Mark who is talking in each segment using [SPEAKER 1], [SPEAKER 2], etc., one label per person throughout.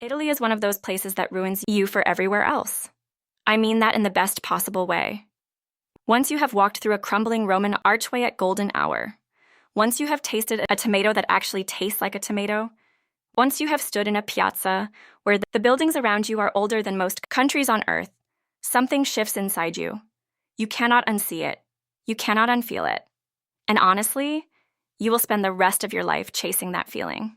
[SPEAKER 1] Italy is one of those places that ruins you for everywhere else. I mean that in the best possible way. Once you have walked through a crumbling Roman archway at golden hour, once you have tasted a tomato that actually tastes like a tomato, once you have stood in a piazza where the buildings around you are older than most countries on earth, something shifts inside you. You cannot unsee it. You cannot unfeel it. And honestly, you will spend the rest of your life chasing that feeling.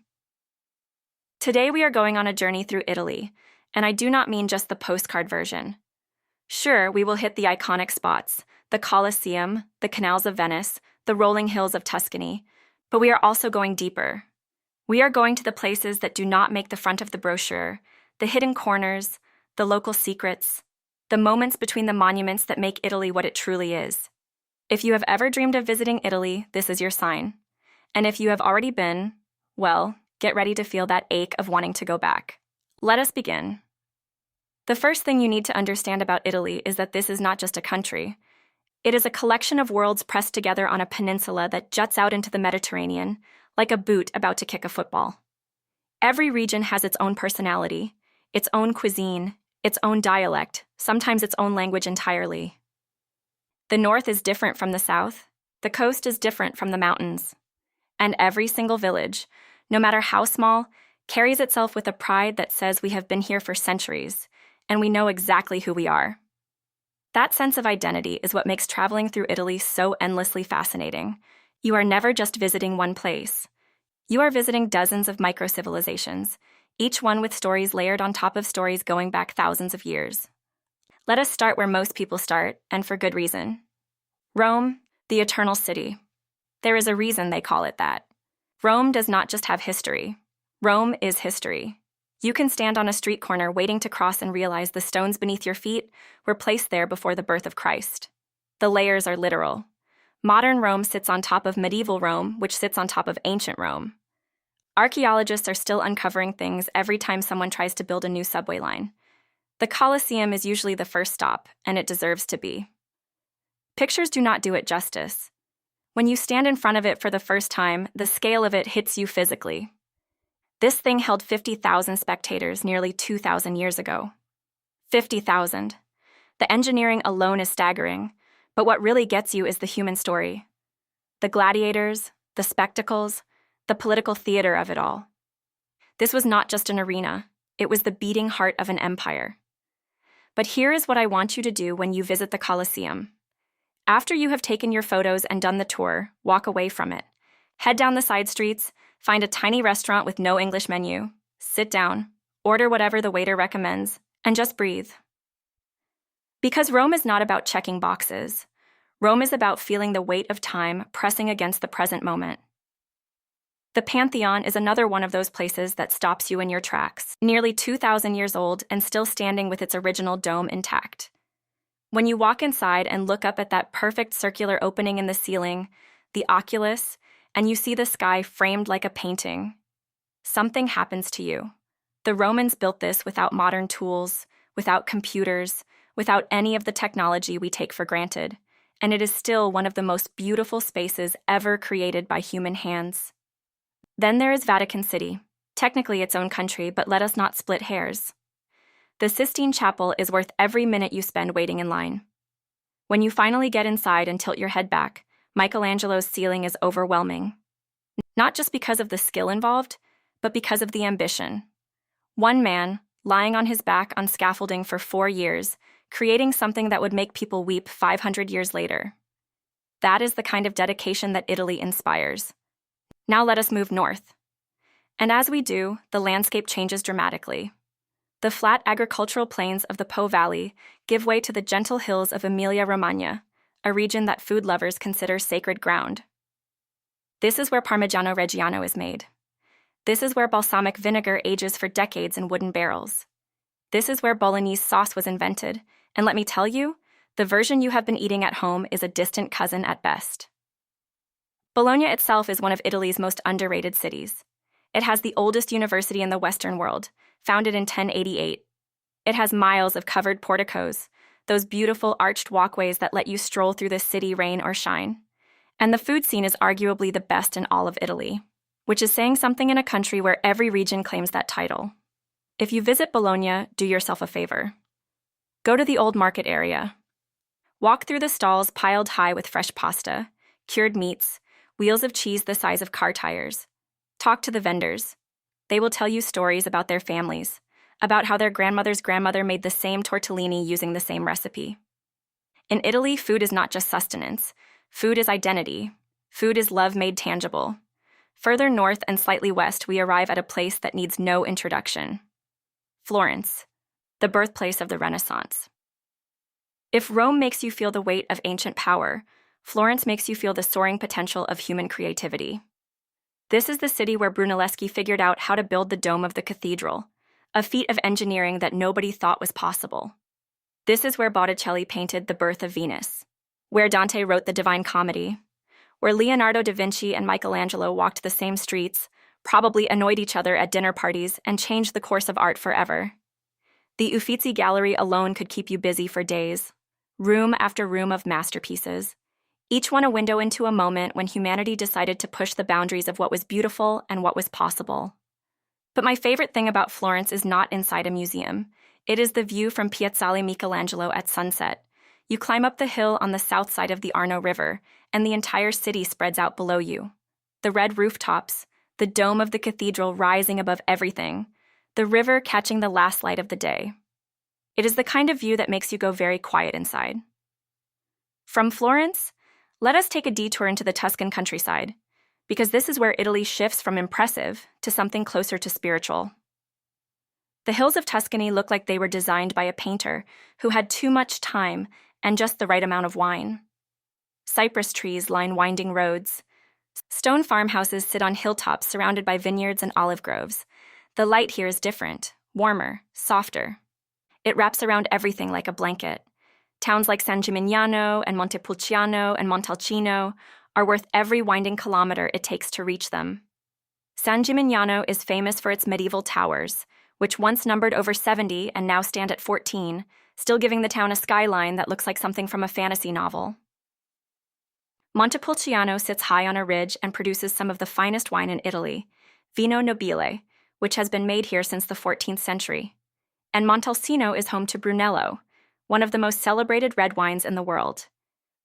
[SPEAKER 1] Today we are going on a journey through Italy, and I do not mean just the postcard version. Sure, we will hit the iconic spots, the Colosseum, the canals of Venice, the rolling hills of Tuscany, but we are also going deeper. We are going to the places that do not make the front of the brochure, the hidden corners, the local secrets, the moments between the monuments that make Italy what it truly is. If you have ever dreamed of visiting Italy, this is your sign. And if you have already been, well, get ready to feel that ache of wanting to go back. Let us begin. The first thing you need to understand about Italy is that this is not just a country. It is a collection of worlds pressed together on a peninsula that juts out into the Mediterranean, like a boot about to kick a football. Every region has its own personality, its own cuisine, its own dialect, sometimes its own language entirely. The north is different from the south, the coast is different from the mountains, and every single village, no matter how small, carries itself with a pride that says we have been here for centuries, and we know exactly who we are. That sense of identity is what makes traveling through Italy so endlessly fascinating. You are never just visiting one place. You are visiting dozens of micro-civilizations, each one with stories layered on top of stories going back thousands of years. Let us start where most people start, and for good reason. Rome, the eternal city. There is a reason they call it that. Rome does not just have history. Rome is history. You can stand on a street corner waiting to cross and realize the stones beneath your feet were placed there before the birth of Christ. The layers are literal. Modern Rome sits on top of medieval Rome, which sits on top of ancient Rome. Archaeologists are still uncovering things every time someone tries to build a new subway line. The Colosseum is usually the first stop, and it deserves to be. Pictures do not do it justice. When you stand in front of it for the first time, the scale of it hits you physically. This thing held 50,000 spectators nearly 2,000 years ago. 50,000. The engineering alone is staggering, but what really gets you is the human story. The gladiators, the spectacles, the political theater of it all. This was not just an arena, it was the beating heart of an empire. But here is what I want you to do when you visit the Colosseum. After you have taken your photos and done the tour, walk away from it. Head down the side streets, find a tiny restaurant with no English menu, sit down, order whatever the waiter recommends, and just breathe. Because Rome is not about checking boxes. Rome is about feeling the weight of time pressing against the present moment. The Pantheon is another one of those places that stops you in your tracks, nearly 2,000 years old and still standing with its original dome intact. When you walk inside and look up at that perfect circular opening in the ceiling, the oculus, and you see the sky framed like a painting, something happens to you. The Romans built this without modern tools, without computers, without any of the technology we take for granted, and it is still one of the most beautiful spaces ever created by human hands. Then there is Vatican City, technically its own country, but let us not split hairs. The Sistine Chapel is worth every minute you spend waiting in line. When you finally get inside and tilt your head back, Michelangelo's ceiling is overwhelming. Not just because of the skill involved, but because of the ambition. One man, lying on his back on scaffolding for 4 years, creating something that would make people weep 500 years later. That is the kind of dedication that Italy inspires. Now let us move north. And as we do, the landscape changes dramatically. The flat agricultural plains of the Po Valley give way to the gentle hills of Emilia-Romagna, a region that food lovers consider sacred ground. This is where Parmigiano Reggiano is made. This is where balsamic vinegar ages for decades in wooden barrels. This is where Bolognese sauce was invented, and let me tell you, the version you have been eating at home is a distant cousin at best. Bologna itself is one of Italy's most underrated cities. It has the oldest university in the Western world, founded in 1088. It has miles of covered porticos, those beautiful arched walkways that let you stroll through the city, rain or shine. And the food scene is arguably the best in all of Italy, which is saying something in a country where every region claims that title. If you visit Bologna, do yourself a favor. Go to the old market area. Walk through the stalls piled high with fresh pasta, cured meats, wheels of cheese the size of car tires. Talk to the vendors. They will tell you stories about their families, about how their grandmother's grandmother made the same tortellini using the same recipe. In Italy, food is not just sustenance. Food is identity. Food is love made tangible. Further north and slightly west, we arrive at a place that needs no introduction. Florence, the birthplace of the Renaissance. If Rome makes you feel the weight of ancient power, Florence makes you feel the soaring potential of human creativity. This is the city where Brunelleschi figured out how to build the dome of the cathedral, a feat of engineering that nobody thought was possible. This is where Botticelli painted The Birth of Venus, where Dante wrote the Divine Comedy, where Leonardo da Vinci and Michelangelo walked the same streets, probably annoyed each other at dinner parties, and changed the course of art forever. The Uffizi Gallery alone could keep you busy for days, room after room of masterpieces, each one a window into a moment when humanity decided to push the boundaries of what was beautiful and what was possible. But my favorite thing about Florence is not inside a museum. It is the view from Piazzale Michelangelo at sunset. You climb up the hill on the south side of the Arno River, and the entire city spreads out below you. The red rooftops, the dome of the cathedral rising above everything, the river catching the last light of the day. It is the kind of view that makes you go very quiet inside. From Florence, let us take a detour into the Tuscan countryside, because this is where Italy shifts from impressive to something closer to spiritual. The hills of Tuscany look like they were designed by a painter who had too much time and just the right amount of wine. Cypress trees line winding roads. Stone farmhouses sit on hilltops surrounded by vineyards and olive groves. The light here is different, warmer, softer. It wraps around everything like a blanket. Towns like San Gimignano and Montepulciano and Montalcino are worth every winding kilometer it takes to reach them. San Gimignano is famous for its medieval towers, which once numbered over 70 and now stand at 14, still giving the town a skyline that looks like something from a fantasy novel. Montepulciano sits high on a ridge and produces some of the finest wine in Italy, Vino Nobile, which has been made here since the 14th century. And Montalcino is home to Brunello, one of the most celebrated red wines in the world.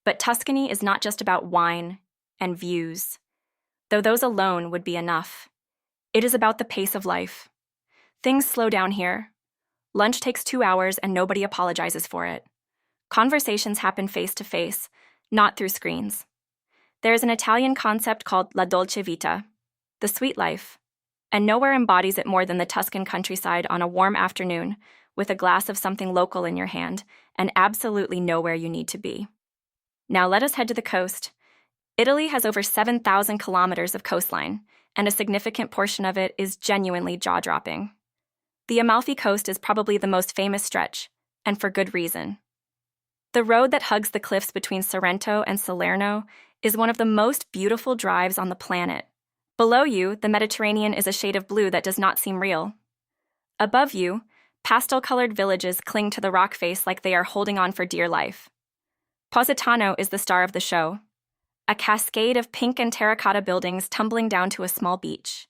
[SPEAKER 1] But Tuscany is not just about wine and views, though those alone would be enough. It is about the pace of life. Things slow down here. Lunch takes 2 hours and nobody apologizes for it. Conversations happen face to face, not through screens. There is an Italian concept called la dolce vita, the sweet life, and nowhere embodies it more than the Tuscan countryside on a warm afternoon with a glass of something local in your hand and absolutely nowhere you need to be. Now let us head to the coast. Italy has over 7,000 kilometers of coastline, and a significant portion of it is genuinely jaw-dropping. The Amalfi Coast is probably the most famous stretch, and for good reason. The road that hugs the cliffs between Sorrento and Salerno is one of the most beautiful drives on the planet. Below you, the Mediterranean is a shade of blue that does not seem real. Above you, pastel-colored villages cling to the rock face like they are holding on for dear life. Positano is the star of the show, a cascade of pink and terracotta buildings tumbling down to a small beach.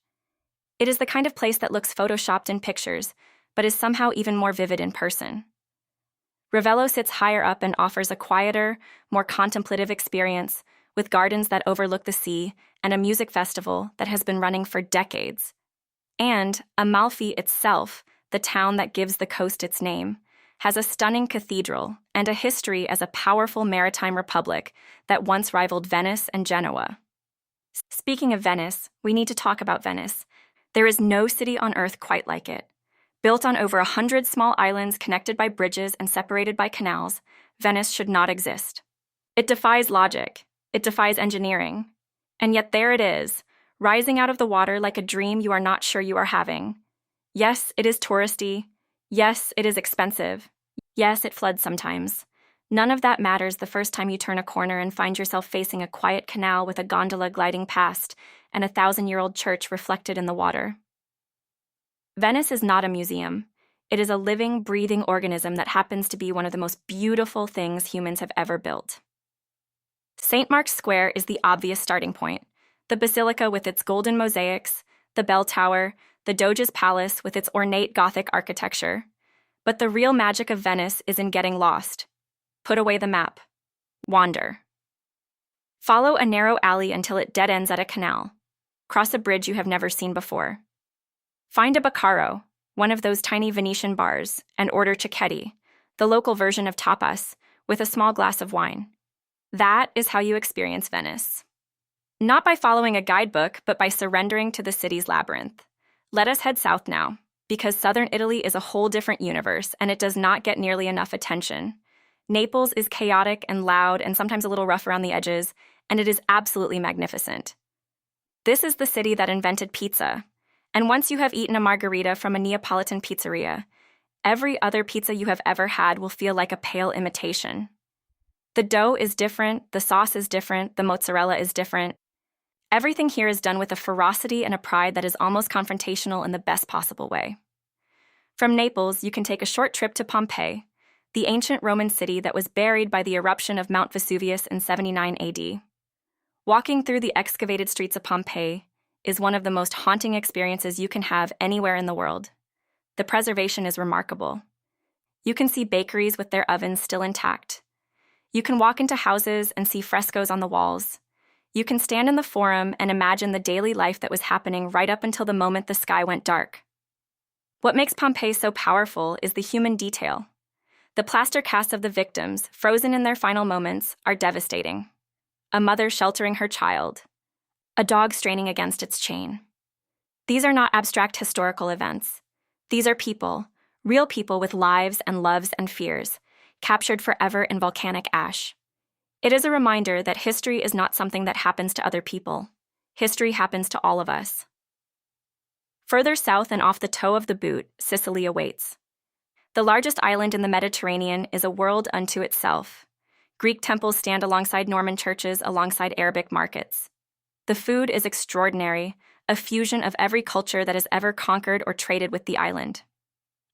[SPEAKER 1] It is the kind of place that looks photoshopped in pictures, but is somehow even more vivid in person. Ravello sits higher up and offers a quieter, more contemplative experience, with gardens that overlook the sea and a music festival that has been running for decades. And Amalfi itself, the town that gives the coast its name, has a stunning cathedral and a history as a powerful maritime republic that once rivaled Venice and Genoa. Speaking of Venice, we need to talk about Venice. There is no city on earth quite like it. Built on over 100 small islands connected by bridges and separated by canals, Venice should not exist. It defies logic. It defies engineering. And yet there it is, rising out of the water like a dream you are not sure you are having. Yes, it is touristy. Yes, it is expensive. Yes, it floods sometimes. None of that matters the first time you turn a corner and find yourself facing a quiet canal with a gondola gliding past and a 1,000-year-old church reflected in the water. Venice is not a museum. It is a living, breathing organism that happens to be one of the most beautiful things humans have ever built. St. Mark's Square is the obvious starting point. The basilica with its golden mosaics, the bell tower, the Doge's Palace with its ornate Gothic architecture. But the real magic of Venice is in getting lost. Put away the map. Wander. Follow a narrow alley until it dead ends at a canal. Cross a bridge you have never seen before. Find a Baccaro, one of those tiny Venetian bars, and order cicchetti, the local version of tapas, with a small glass of wine. That is how you experience Venice. Not by following a guidebook, but by surrendering to the city's labyrinth. Let us head south now, because southern Italy is a whole different universe, and it does not get nearly enough attention. Naples is chaotic and loud and sometimes a little rough around the edges, and it is absolutely magnificent. This is the city that invented pizza, and once you have eaten a margherita from a Neapolitan pizzeria, every other pizza you have ever had will feel like a pale imitation. The dough is different, the sauce is different, the mozzarella is different. Everything here is done with a ferocity and a pride that is almost confrontational in the best possible way. From Naples, you can take a short trip to Pompeii, the ancient Roman city that was buried by the eruption of Mount Vesuvius in 79 AD. Walking through the excavated streets of Pompeii is one of the most haunting experiences you can have anywhere in the world. The preservation is remarkable. You can see bakeries with their ovens still intact. You can walk into houses and see frescoes on the walls. You can stand in the Forum and imagine the daily life that was happening right up until the moment the sky went dark. What makes Pompeii so powerful is the human detail. The plaster casts of the victims, frozen in their final moments, are devastating. A mother sheltering her child. A dog straining against its chain. These are not abstract historical events. These are people, real people with lives and loves and fears, captured forever in volcanic ash. It is a reminder that history is not something that happens to other people. History happens to all of us. Further south and off the toe of the boot, Sicily awaits. The largest island in the Mediterranean is a world unto itself. Greek temples stand alongside Norman churches alongside Arabic markets. The food is extraordinary, a fusion of every culture that has ever conquered or traded with the island.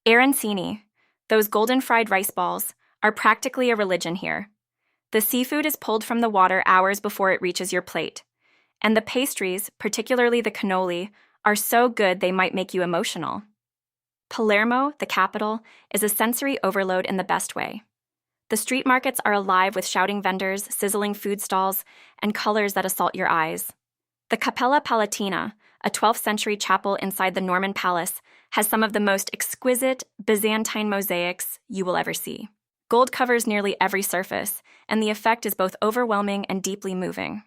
[SPEAKER 1] Arancini, those golden fried rice balls, are practically a religion here. The seafood is pulled from the water hours before it reaches your plate. And the pastries, particularly the cannoli, are so good they might make you emotional. Palermo, the capital, is a sensory overload in the best way. The street markets are alive with shouting vendors, sizzling food stalls, and colors that assault your eyes. The Cappella Palatina, a 12th century chapel inside the Norman Palace, has some of the most exquisite Byzantine mosaics you will ever see. Gold covers nearly every surface, and the effect is both overwhelming and deeply moving.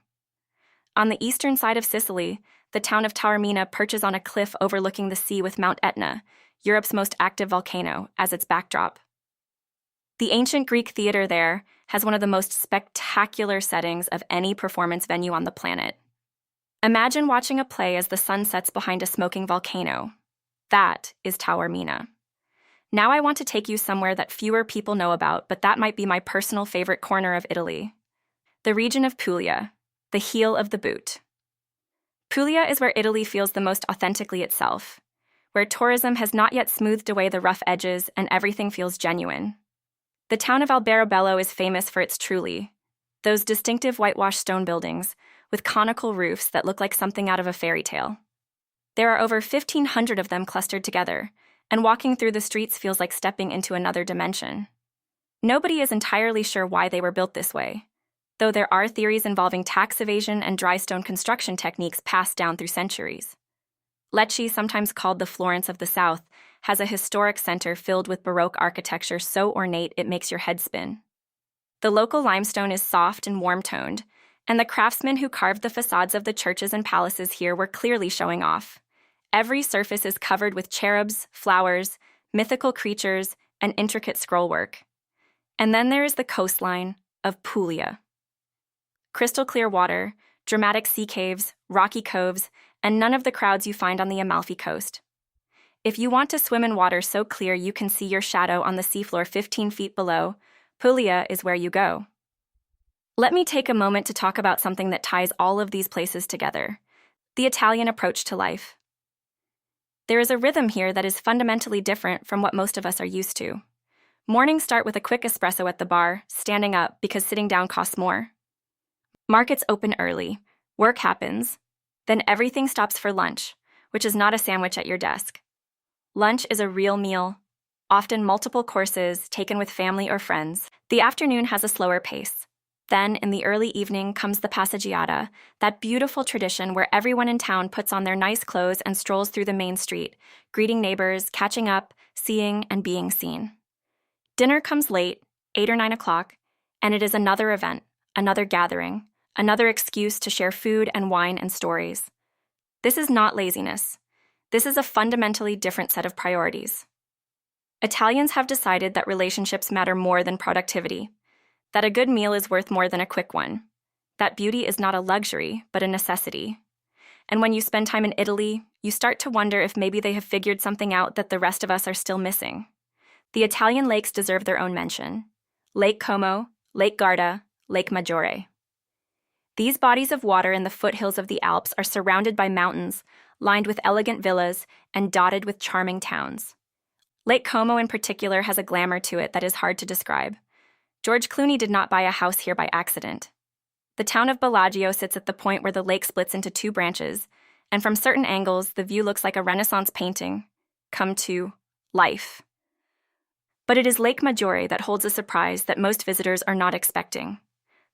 [SPEAKER 1] On the eastern side of Sicily, the town of Taormina perches on a cliff overlooking the sea with Mount Etna, Europe's most active volcano, as its backdrop. The ancient Greek theater there has one of the most spectacular settings of any performance venue on the planet. Imagine watching a play as the sun sets behind a smoking volcano. That is Taormina. Now I want to take you somewhere that fewer people know about, but that might be my personal favorite corner of Italy. The region of Puglia, the heel of the boot. Puglia is where Italy feels the most authentically itself, where tourism has not yet smoothed away the rough edges and everything feels genuine. The town of Alberobello is famous for its trulli, those distinctive whitewashed stone buildings with conical roofs that look like something out of a fairy tale. There are over 1,500 of them clustered together, and walking through the streets feels like stepping into another dimension. Nobody is entirely sure why they were built this way, though there are theories involving tax evasion and dry stone construction techniques passed down through centuries. Lecce, sometimes called the Florence of the South, has a historic center filled with Baroque architecture so ornate it makes your head spin. The local limestone is soft and warm-toned, and the craftsmen who carved the facades of the churches and palaces here were clearly showing off. Every surface is covered with cherubs, flowers, mythical creatures, and intricate scrollwork. And then there is the coastline of Puglia. Crystal clear water, dramatic sea caves, rocky coves, and none of the crowds you find on the Amalfi Coast. If you want to swim in water so clear you can see your shadow on the seafloor 15 feet below, Puglia is where you go. Let me take a moment to talk about something that ties all of these places together: the Italian approach to life. There is a rhythm here that is fundamentally different from what most of us are used to. Mornings start with a quick espresso at the bar, standing up because sitting down costs more. Markets open early, work happens, then everything stops for lunch, which is not a sandwich at your desk. Lunch is a real meal, often multiple courses taken with family or friends. The afternoon has a slower pace. Then, in the early evening, comes the passeggiata, that beautiful tradition where everyone in town puts on their nice clothes and strolls through the main street, greeting neighbors, catching up, seeing and being seen. Dinner comes late, 8 or 9 o'clock, and it is another event, another gathering, another excuse to share food and wine and stories. This is not laziness. This is a fundamentally different set of priorities. Italians have decided that relationships matter more than productivity, that a good meal is worth more than a quick one, that beauty is not a luxury, but a necessity. And when you spend time in Italy, you start to wonder if maybe they have figured something out that the rest of us are still missing. The Italian lakes deserve their own mention. Lake Como, Lake Garda, Lake Maggiore. These bodies of water in the foothills of the Alps are surrounded by mountains, lined with elegant villas, and dotted with charming towns. Lake Como in particular has a glamour to it that is hard to describe. George Clooney did not buy a house here by accident. The town of Bellagio sits at the point where the lake splits into two branches, and from certain angles, the view looks like a Renaissance painting come to life. But it is Lake Maggiore that holds a surprise that most visitors are not expecting.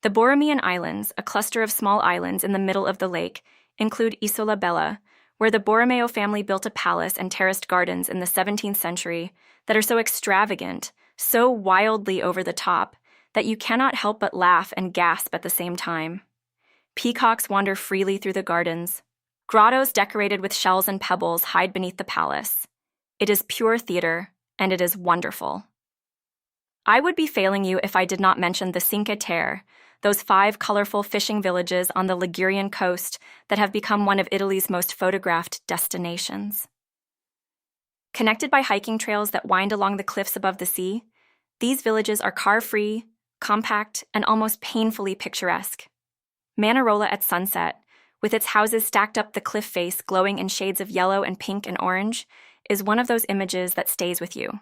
[SPEAKER 1] The Borromean Islands, a cluster of small islands in the middle of the lake, include Isola Bella, where the Borromeo family built a palace and terraced gardens in the 17th century that are so extravagant, so wildly over the top, that you cannot help but laugh and gasp at the same time. Peacocks wander freely through the gardens. Grottos decorated with shells and pebbles hide beneath the palace. It is pure theater, and it is wonderful. I would be failing you if I did not mention the Cinque Terre, those 5 colorful fishing villages on the Ligurian coast that have become one of Italy's most photographed destinations. Connected by hiking trails that wind along the cliffs above the sea, these villages are car-free, compact, and almost painfully picturesque. Manarola at sunset, with its houses stacked up the cliff face glowing in shades of yellow and pink and orange, is one of those images that stays with you.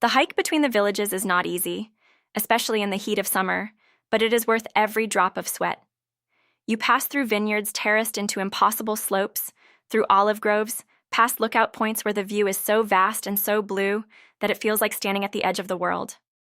[SPEAKER 1] The hike between the villages is not easy, especially in the heat of summer, but it is worth every drop of sweat. You pass through vineyards terraced into impossible slopes, through olive groves, past lookout points where the view is so vast and so blue that it feels like standing at the edge of the world.